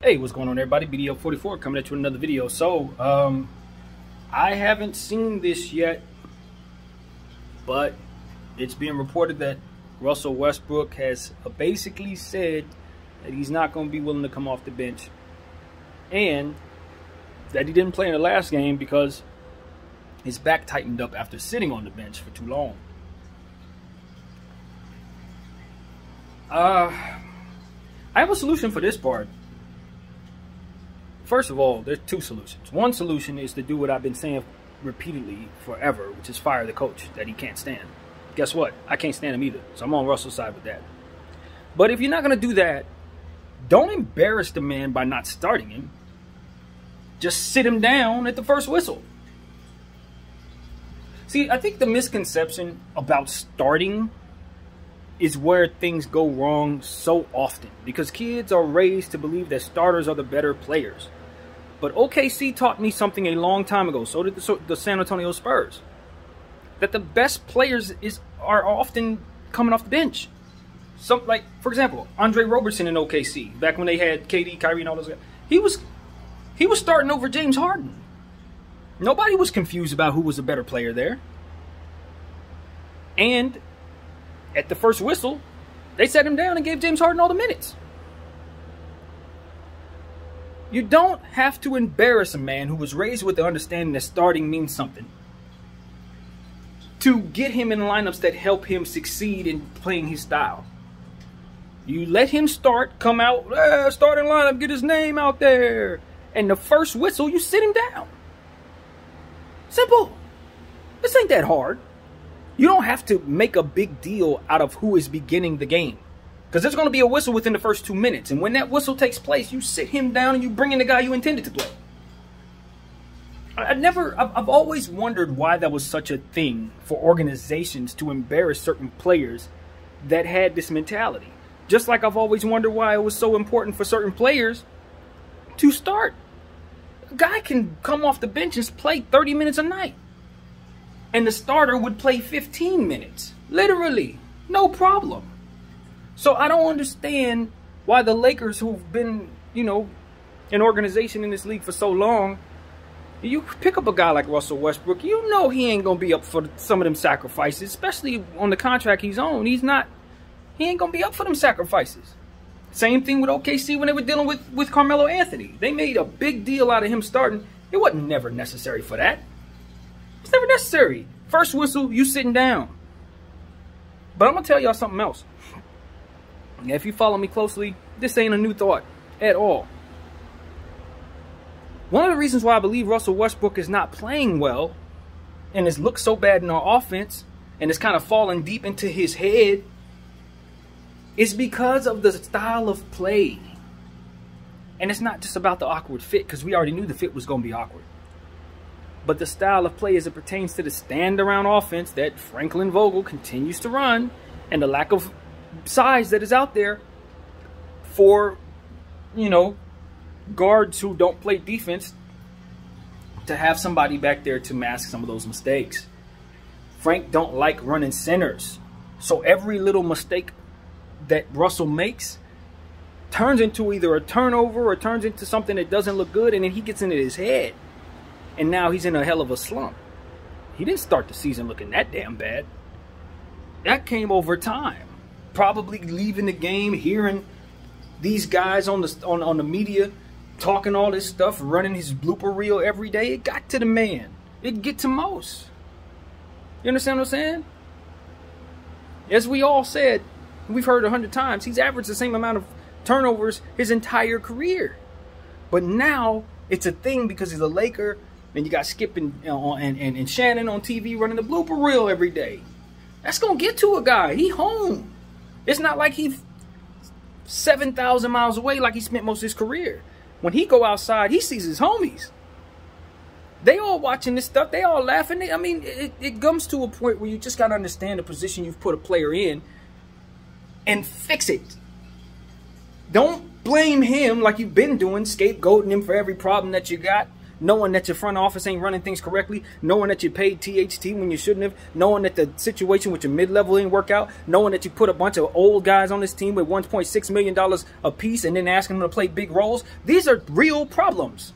Hey, what's going on, everybody? BDL44 coming at you with another video. So, I haven't seen this yet, but it's being reported that Russell Westbrook has basically said that he's not going to be willing to come off the bench, and that he didn't play in the last game because his back tightened up after sitting on the bench for too long. I have a solution for this part. First of all, there's two solutions. One solution is to do what I've been saying repeatedly forever, which is fire the coach that he can't stand. Guess what? I can't stand him either, so I'm on Russell's side with that. But if you're not going to do that, don't embarrass the man by not starting him. Just sit him down at the first whistle. See, I think the misconception about starting is where things go wrong so often, because kids are raised to believe that starters are the better players. But OKC taught me something a long time ago, so did the San Antonio Spurs, that the best players are often coming off the bench. Like, for example, Andre Robertson in OKC, back when they had KD, Kyrie, and all those guys, he was starting over James Harden. Nobody was confused about who was a better player there. And at the first whistle, they set him down and gave James Harden all the minutes. You don't have to embarrass a man who was raised with the understanding that starting means something to get him in lineups that help him succeed in playing his style. You let him start, come out, starting lineup, get his name out there. And the first whistle, you sit him down. Simple. This ain't that hard. You don't have to make a big deal out of who is beginning the game, because there's going to be a whistle within the first 2 minutes. And when that whistle takes place, you sit him down and you bring in the guy you intended to play. I've always wondered why that was such a thing for organizations to embarrass certain players that had this mentality. Just like I've always wondered why it was so important for certain players to start. A guy can come off the bench and play 30 minutes a night, and the starter would play 15 minutes. Literally. No problem. So I don't understand why the Lakers, who've been, an organization in this league for so long, you pick up a guy like Russell Westbrook, you know he ain't going to be up for some of them sacrifices, especially on the contract he's on. He ain't going to be up for them sacrifices. Same thing with OKC when they were dealing with Carmelo Anthony. They made a big deal out of him starting. It wasn't never necessary for that. It's never necessary. First whistle, you sitting down. But I'm going to tell y'all something else. If you follow me closely, this ain't a new thought at all. One of the reasons why I believe Russell Westbrook is not playing well and has looked so bad in our offense and is kind of falling deep into his head is because of the style of play. And it's not just about the awkward fit, because we already knew the fit was going to be awkward. But the style of play as it pertains to the stand-around offense that Franklin Vogel continues to run, and the lack of size that is out there for, guards who don't play defense to have somebody back there to mask some of those mistakes. Frank don't like running centers. So every little mistake that Russell makes turns into either a turnover or turns into something that doesn't look good, and then he gets into his head. And now he's in a hell of a slump. He didn't start the season looking that damn bad. That came over time. Probably leaving the game, hearing these guys on the media talking all this stuff, running his blooper reel every day. It got to the man. It get to most. You understand what I'm saying? As we all said, we've heard 100 times, he's averaged the same amount of turnovers his entire career. But now it's a thing because he's a Laker. And you got Skip and Shannon on TV running the blooper reel every day. That's going to get to a guy. He home. It's not like he's 7,000 miles away like he spent most of his career. When he go outside, he sees his homies. They all watching this stuff. They all laughing. I mean, it comes to a point where you just got to understand the position you've put a player in and fix it. Don't blame him like you've been doing, scapegoating him for every problem that you got. knowing that your front office ain't running things correctly, knowing that you paid THT when you shouldn't have, knowing that the situation with your mid-level didn't work out, knowing that you put a bunch of old guys on this team with $1.6 million a piece and then asking them to play big roles. These are real problems.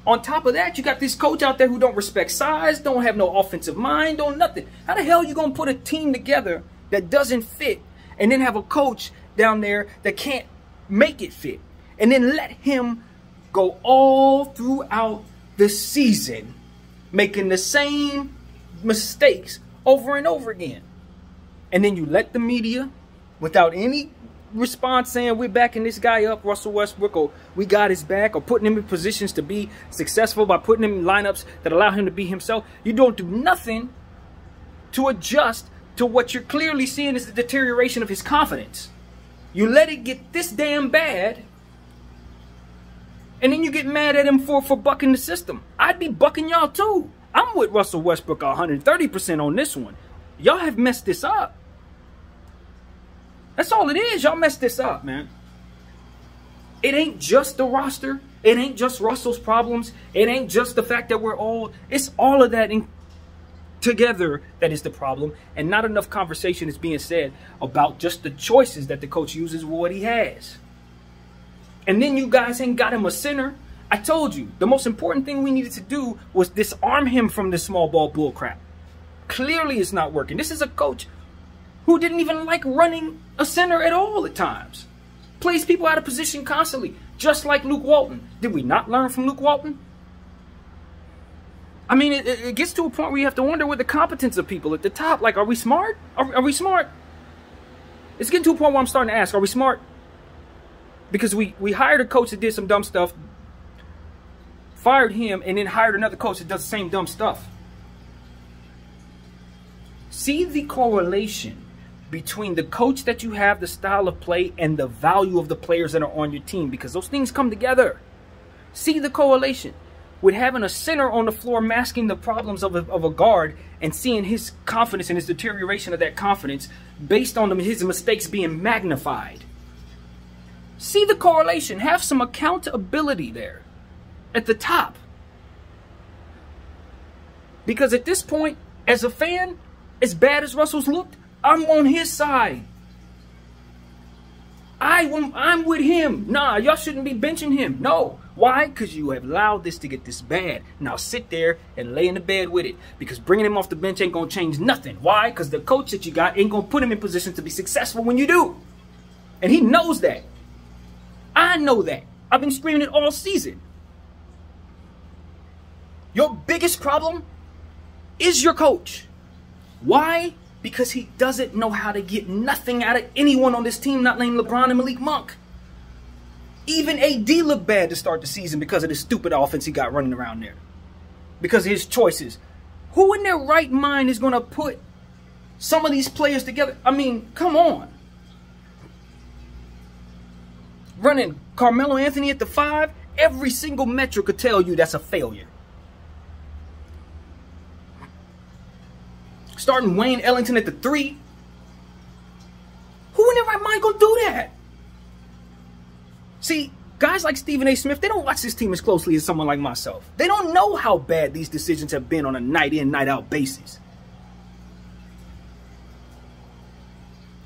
On top of that, you got this coach out there who don't respect size, don't have no offensive mind, don't nothing. How the hell are you going to put a team together that doesn't fit and then have a coach down there that can't make it fit and then let him go all throughout the season making the same mistakes over and over again? And then you let the media, without any response saying we're backing this guy up, Russell Westbrook, or we got his back, or putting him in positions to be successful by putting him in lineups that allow him to be himself, you don't do nothing to adjust to what you're clearly seeing is the deterioration of his confidence. You let it get this damn bad, and then you get mad at him for bucking the system. I'd be bucking y'all too. I'm with Russell Westbrook 130% on this one. Y'all have messed this up. That's all it is. Y'all messed this up, man. It ain't just the roster. It ain't just Russell's problems. It ain't just the fact that we're old. It's all of that together that is the problem. And not enough conversation is being said about just the choices that the coach uses with what he has. And then you guys ain't got him a center. I told you, the most important thing we needed to do was disarm him from this small ball bull crap. Clearly it's not working. This is a coach who didn't even like running a center at all at times. Plays people out of position constantly, just like Luke Walton. Did we not learn from Luke Walton? I mean, it gets to a point where you have to wonder what the competence of people at the top. Like, are we smart? Are we smart? It's getting to a point where I'm starting to ask, are we smart? Because we hired a coach that did some dumb stuff, fired him, and then hired another coach that does the same dumb stuff. See the correlation between the coach that you have, the style of play, and the value of the players that are on your team, because those things come together. See the correlation with having a center on the floor masking the problems of a guard and seeing his confidence and his deterioration of that confidence based on his mistakes being magnified. See the correlation. Have some accountability there at the top. Because at this point, as a fan, as bad as Russell's looked, I'm on his side. I'm with him. Nah, y'all shouldn't be benching him. No. Why? Because you have allowed this to get this bad. Now sit there and lay in the bed with it. Because bringing him off the bench ain't going to change nothing. Why? Because the coach that you got ain't going to put him in position to be successful when you do. And he knows that. I know that. I've been screaming it all season. Your biggest problem is your coach. Why? Because he doesn't know how to get nothing out of anyone on this team, not named LeBron and Malik Monk. Even AD looked bad to start the season because of the stupid offense he got running around there. Because of his choices. Who in their right mind is going to put some of these players together? I mean, come on. Running Carmelo Anthony at the 5, every single metric could tell you that's a failure. Starting Wayne Ellington at the 3. Who in their right mind gonna do that? See, guys like Stephen A. Smith, they don't watch this team as closely as someone like myself. They don't know how bad these decisions have been on a night-in, night-out basis.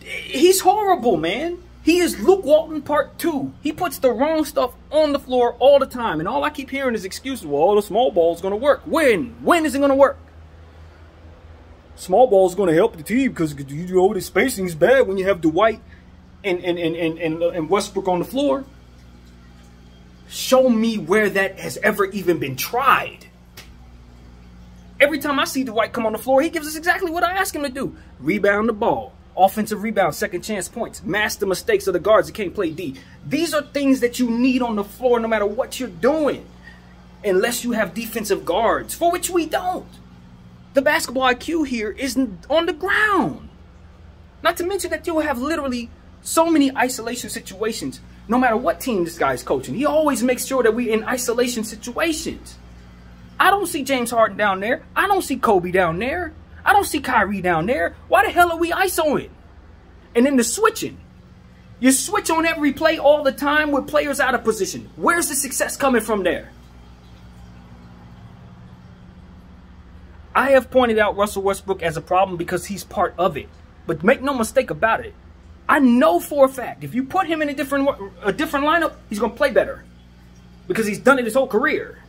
He's horrible, man. He is Luke Walton Part 2. He puts the wrong stuff on the floor all the time. And all I keep hearing is excuses. Well, the small ball is going to work. When? When is it going to work? Small ball is going to help the team because you know the spacing is bad when you have Dwight and Westbrook on the floor. Show me where that has ever even been tried. Every time I see Dwight come on the floor, he gives us exactly what I ask him to do. Rebound the ball. Offensive rebound, second chance points. Mask the mistakes of the guards that can't play D. These are things that you need on the floor no matter what you're doing. Unless you have defensive guards, for which we don't. The basketball IQ here is on the ground. Not to mention that you'll have literally so many isolation situations. No matter what team this guy is coaching, he always makes sure that we're in isolation situations. I don't see James Harden down there. I don't see Kobe down there. I don't see Kyrie down there. Why the hell are we ISOing? And then the switching. You switch on every play all the time with players out of position. Where's the success coming from there? I have pointed out Russell Westbrook as a problem because he's part of it. But make no mistake about it. I know for a fact, if you put him in a different lineup, he's going to play better. Because he's done it his whole career.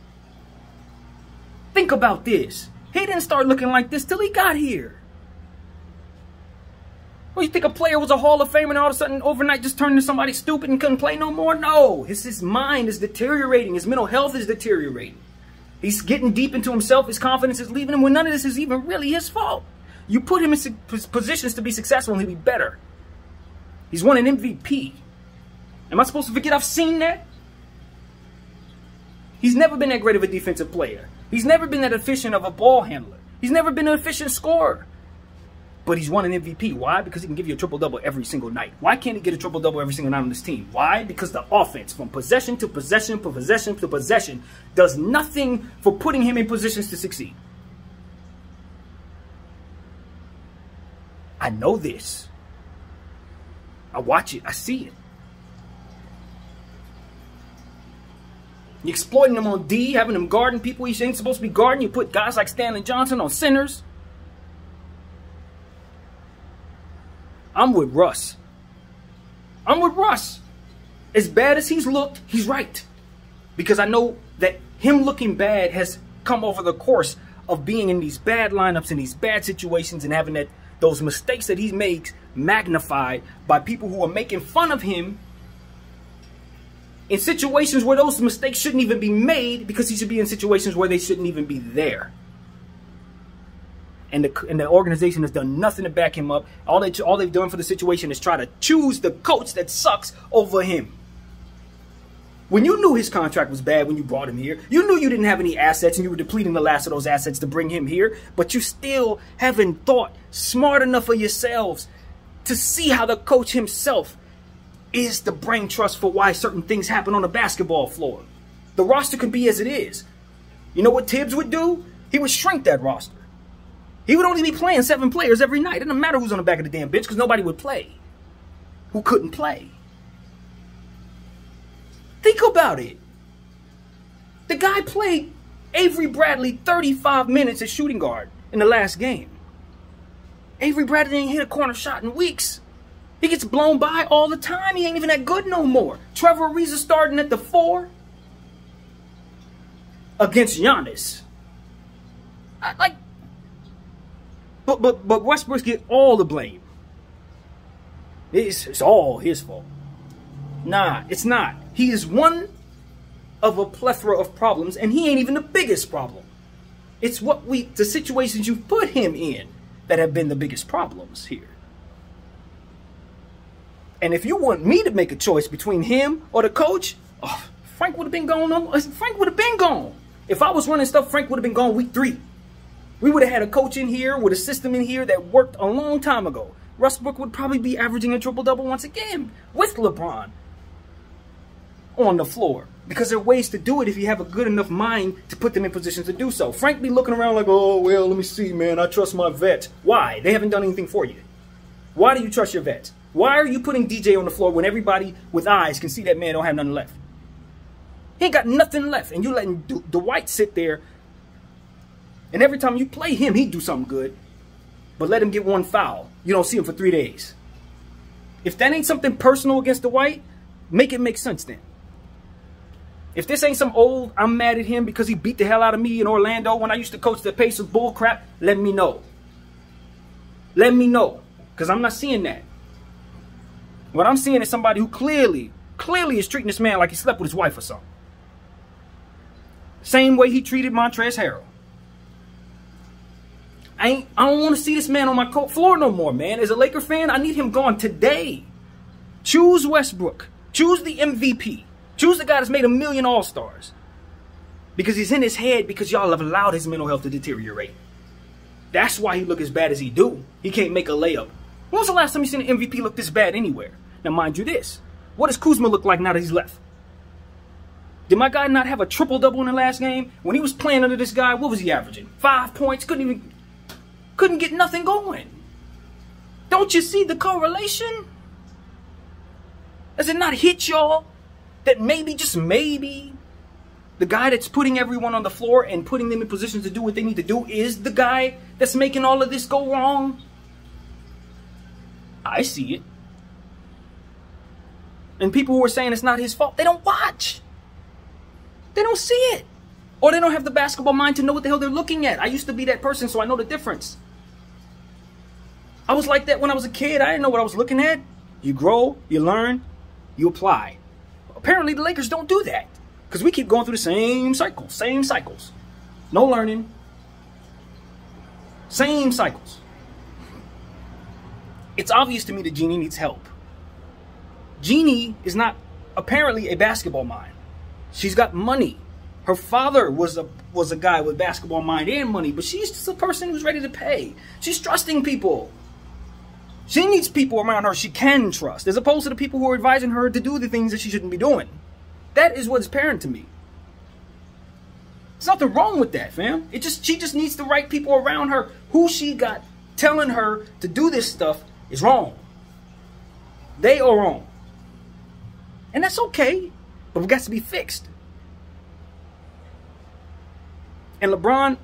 Think about this. He didn't start looking like this till he got here. Well, you think a player was a Hall of Famer and all of a sudden overnight just turned into somebody stupid and couldn't play no more? No. His mind is deteriorating. His mental health is deteriorating. He's getting deep into himself. His confidence is leaving him when none of this is even really his fault. You put him in positions to be successful and he'll be better. He's won an MVP. Am I supposed to forget I've seen that? He's never been that great of a defensive player. He's never been that efficient of a ball handler. He's never been an efficient scorer. But he's won an MVP. Why? Because he can give you a triple-double every single night. Why can't he get a triple-double every single night on this team? Why? Because the offense, from possession to possession to possession to possession, does nothing for putting him in positions to succeed. I know this. I watch it. I see it. You're exploiting him on D, having him guarding people he ain't supposed to be guarding. You put guys like Stanley Johnson on centers. I'm with Russ. I'm with Russ. As bad as he's looked, he's right. Because I know that him looking bad has come over the course of being in these bad lineups and these bad situations and having those mistakes that he makes magnified by people who are making fun of him in situations where those mistakes shouldn't even be made because he should be in situations where they shouldn't even be there. And the organization has done nothing to back him up. All they've done for the situation is try to choose the coach that sucks over him. When you knew his contract was bad when you brought him here, you knew you didn't have any assets and you were depleting the last of those assets to bring him here, but you still haven't thought smart enough of yourselves to see how the coach himself is the brain trust for why certain things happen on the basketball floor. The roster could be as it is. You know what Tibbs would do? He would shrink that roster. He would only be playing 7 players every night. It doesn't matter who's on the back of the damn bench because nobody would play who couldn't play. Think about it. The guy played Avery Bradley 35 minutes at shooting guard in the last game. Avery Bradley ain't hit a corner shot in weeks. He gets blown by all the time. He ain't even that good no more. Trevor Ariza starting at the 4 against Giannis. But Westbrook get all the blame. It's all his fault. Nah, it's not. He is one of a plethora of problems, and he ain't even the biggest problem. It's the situations you put him in that have been the biggest problems here. And if you want me to make a choice between him or the coach, Frank would have been gone. Frank would have been gone. If I was running stuff, Frank would have been gone week 3. We would have had a coach in here with a system in here that worked a long time ago. Westbrook would probably be averaging a triple-double once again with LeBron on the floor. Because there are ways to do it if you have a good enough mind to put them in positions to do so. Frank be looking around like, oh, well, let me see, man. I trust my vets. Why? They haven't done anything for you. Why do you trust your vets? Why are you putting DJ on the floor when everybody with eyes can see that man don't have nothing left? He ain't got nothing left. And you letting Dwight sit there. And every time you play him, he do something good. But let him get 1 foul. You don't see him for 3 days. If that ain't something personal against Dwight, make it make sense then. If this ain't some old, I'm mad at him because he beat the hell out of me in Orlando when I used to coach the Pacers bull crap, let me know. Let me know. Because I'm not seeing that. What I'm seeing is somebody who clearly is treating this man like he slept with his wife or something. Same way he treated Montrezl Harrell. I don't want to see this man on my floor no more, man. As a Laker fan, I need him gone today. Choose Westbrook. Choose the MVP. Choose the guy that's made 1 million All-Stars. Because he's in his head because y'all have allowed his mental health to deteriorate. That's why he look as bad as he do. He can't make a layup. When was the last time you seen an MVP look this bad anywhere? Now, mind you this. What does Kuzma look like now that he's left? Did my guy not have a triple-double in the last game? When he was playing under this guy, what was he averaging? 5 points. Couldn't get nothing going. Don't you see the correlation? Does it not hit y'all that maybe, just maybe, The guy that's putting everyone on the floor and putting them in positions to do what they need to do is the guy that's making all of this go wrong. I see it. And people who are saying it's not his fault, they don't watch. They don't see it. Or they don't have the basketball mind to know what the hell they're looking at. I used to be that person, so I know the difference. I was like that when I was a kid. I didn't know what I was looking at. You grow, you learn, you apply. Apparently the Lakers don't do that. Because we keep going through the same cycles. No learning. Same cycles. It's obvious to me that Jeannie needs help. Jeannie is not apparently a basketball mind. She's got money. Her father was a guy with basketball mind and money, but she's just a person who's ready to pay. She's trusting people. She needs people around her she can trust, as opposed to the people who are advising her to do the things that she shouldn't be doing. That is what's apparent to me. There's nothing wrong with that, fam. She just needs the right people around her. Who she got telling her to do this stuff is wrong. They are wrong. And that's okay, but it got to be fixed. And LeBron,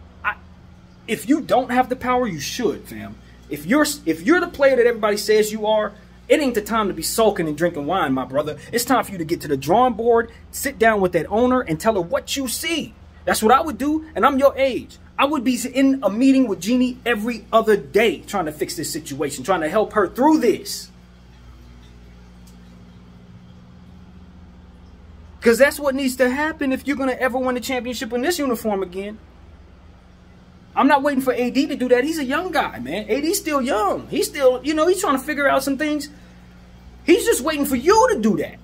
if you don't have the power, you should, fam. If you're the player that everybody says you are, it ain't the time to be sulking and drinking wine, my brother. It's time for you to get to the drawing board, sit down with that owner, and tell her what you see. That's what I would do, and I'm your age. I would be in a meeting with Jeannie every other day trying to fix this situation, trying to help her through this. Because that's what needs to happen if you're going to ever win a championship in this uniform again. I'm not waiting for AD to do that. He's a young guy, man. AD's still young. He's still, he's trying to figure out some things. He's just waiting for you to do that.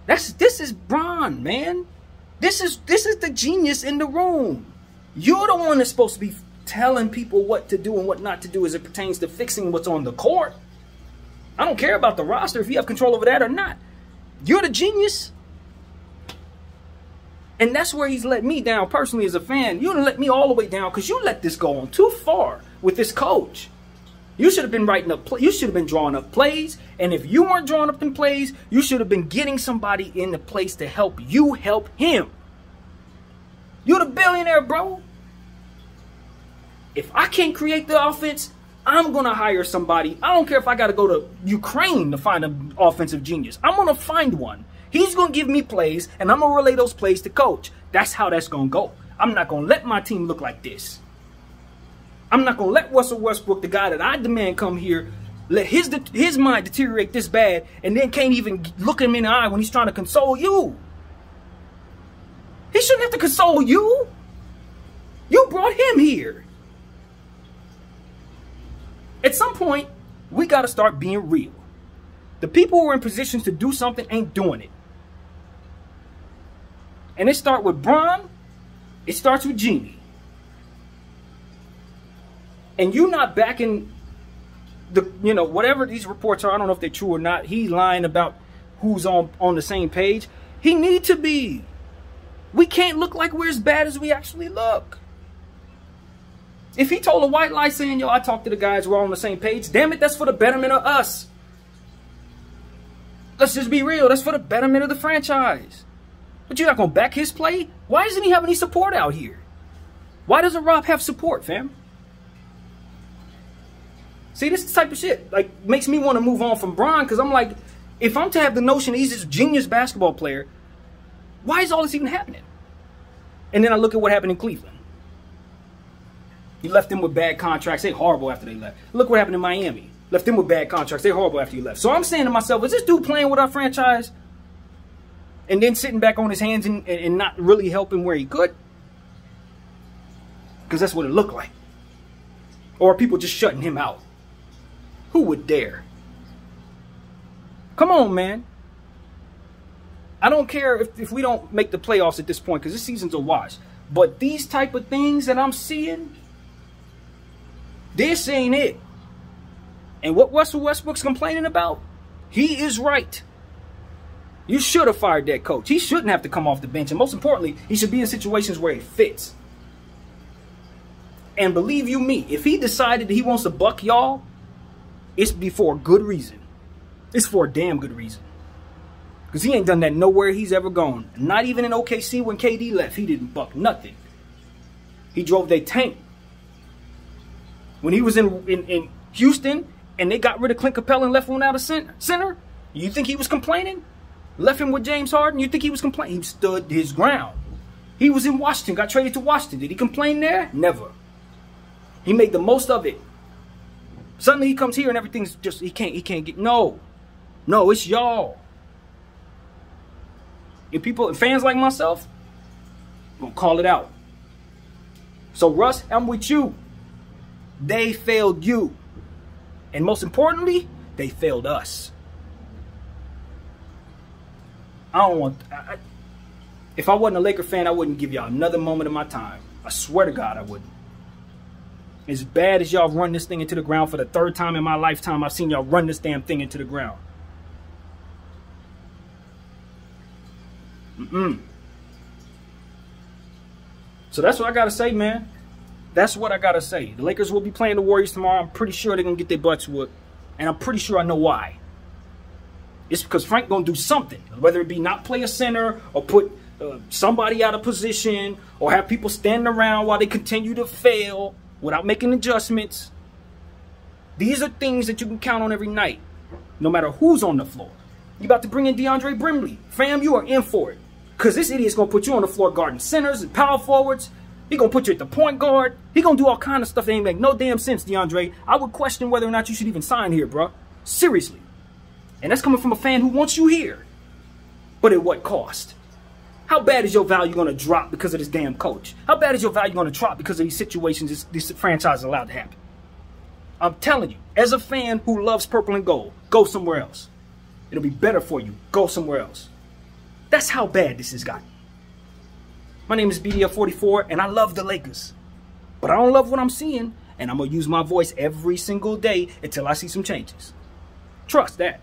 This is Bron, man. This is the genius in the room. You're the one that's supposed to be telling people what to do and what not to do as it pertains to fixing what's on the court. I don't care about the roster if you have control over that or not. You're the genius. And that's where he's let me down personally as a fan. You didn't let me all the way down because you let this go on too far with this coach. You should have been writing up, you should have been drawing up plays. And if you weren't drawing up them plays, you should have been getting somebody in the place to help you help him. You're the billionaire, bro. If I can't create the offense, I'm going to hire somebody. I don't care if I got to go to Ukraine to find an offensive genius. I'm going to find one. He's going to give me plays, and I'm going to relay those plays to coach. That's how that's going to go. I'm not going to let my team look like this. I'm not going to let Russell Westbrook, the guy that I demand come here, let his mind deteriorate this bad and then can't even look him in the eye when he's trying to console you. He shouldn't have to console you. You brought him here. At some point, we got to start being real. The people who are in positions to do something ain't doing it. And it starts with Bron. It starts with Jeannie. And you not backing the, whatever these reports are. I don't know if they're true or not. He lying about who's on the same page. He need to be. We can't look like we're as bad as we actually look. If he told a white lie saying, yo, I talked to the guys, we're all on the same page, damn it, that's for the betterment of us. Let's just be real. That's for the betterment of the franchise. But you're not going to back his play? Why doesn't he have any support out here? Why doesn't Rob have support, fam? See, this is the type of shit makes me want to move on from Bron, because I'm like, if I'm to have the notion that he's this genius basketball player, why is all this even happening? And then I look at what happened in Cleveland. You left them with bad contracts. They're horrible after they left. Look what happened in Miami. Left them with bad contracts. They're horrible after you left. So I'm saying to myself, is this dude playing with our franchise and then sitting back on his hands and not really helping where he could? Because that's what it looked like. Or are people just shutting him out? Who would dare? Come on, man. I don't care if we don't make the playoffs at this point, because this season's a wash. But these type of things that I'm seeing, this ain't it. And what Russell Westbrook's complaining about, he is right. You should have fired that coach. He shouldn't have to come off the bench. And most importantly, he should be in situations where it fits. And believe you me, if he decided that he wants to buck y'all, it's for a good reason. It's for a damn good reason. Because he ain't done that nowhere he's ever gone. Not even in OKC when KD left. He didn't buck nothing. He drove their tank. When he was in Houston and they got rid of Clint Capella and left him out of center, you think he was complaining? Left him with James Harden, you think he was complaining? He stood his ground. He was in Washington, got traded to Washington. Did he complain there? Never. He made the most of it. Suddenly he comes here and everything's just, he can't get, no, it's y'all. And people, fans like myself, gonna call it out. So Russ, I'm with you. They failed you. And most importantly, they failed us. If I wasn't a Laker fan, I wouldn't give y'all another moment of my time. I swear to God, I wouldn't. As bad as y'all run this thing into the ground for the third time in my lifetime, I've seen y'all run this damn thing into the ground. So that's what I got to say, man. That's what I got to say. The Lakers will be playing the Warriors tomorrow. I'm pretty sure they're going to get their butts whooped. And I'm pretty sure I know why. It's because Frank going to do something. Whether it be not play a center or put somebody out of position or have people standing around while they continue to fail without making adjustments. These are things that you can count on every night, no matter who's on the floor. You about to bring in DeAndre Brimley. Fam, you are in for it. Because this idiot's going to put you on the floor guarding centers and power forwards. He going to put you at the point guard. He going to do all kind of stuff that ain't make no damn sense, DeAndre. I would question whether or not you should even sign here, bro. Seriously. And that's coming from a fan who wants you here. But at what cost? How bad is your value going to drop because of this damn coach? How bad is your value going to drop because of these situations this franchise is allowed to happen? I'm telling you, as a fan who loves purple and gold, go somewhere else. It'll be better for you. Go somewhere else. That's how bad this has gotten. My name is BDF44, and I love the Lakers. But I don't love what I'm seeing, and I'm going to use my voice every single day until I see some changes. Trust that.